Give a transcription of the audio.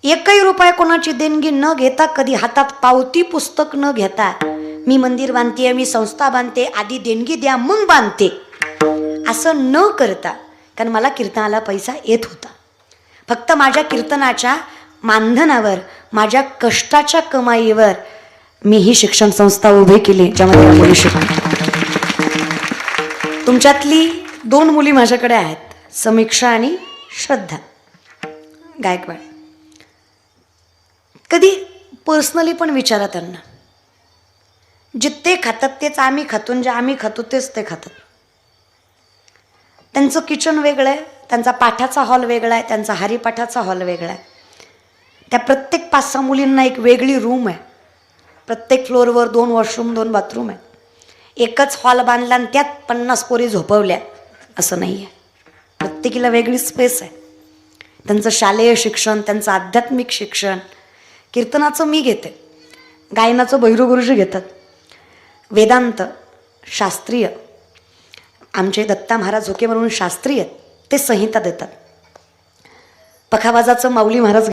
एकही रुपया कोणाची देणगी न घेता, कधी हातात पावती पुस्तक न घेता मी मंदिर बांधते, मी संस्था बांधते, आधी देणगी द्या मग बांधते असं न करता, कारण मला कीर्तनाला पैसा येत होता. फक्त माझ्या कीर्तनाच्या मानधनावर, माझ्या कष्टाच्या कमाईवर मी ही शिक्षण संस्था उभी केली, ज्यामध्ये मुली शिकतात. तुमच्यातली 2 मुली माझ्याकडे आहेत, समीक्षा आणि श्रद्धा गायकवाड. कधी पर्सनली पण विचारा त्यांना, जे ते खातात तेच आम्ही खातो, जे आम्ही खातो तेच ते खातात. त्यांचं किचन वेगळं आहे, त्यांचा पाठाचा हॉल वेगळा आहे, त्यांचा हरिपाठाचा हॉल वेगळा आहे. त्या प्रत्येक 5-6 मुलींना एक वेगळी रूम आहे. प्रत्येक फ्लोअरवर 2 वॉशरूम 2 बाथरूम आहे. एकच हॉल बांधला आणि त्यात 50 पोरी झोपवल्या असं नाही आहे. प्रत्येकीला वेगळी स्पेस आहे. त्यांचं शालेय शिक्षण, त्यांचं आध्यात्मिक शिक्षण, कीर्तनाचं मी घेते, गायनाचं भैरू गुरुजी घेतात, वेदांत शास्त्रीय आमचे दत्ता महाराज झोके म्हणून शास्त्रीय ते संहिता देतात, पखावाजाचं माऊली महाराज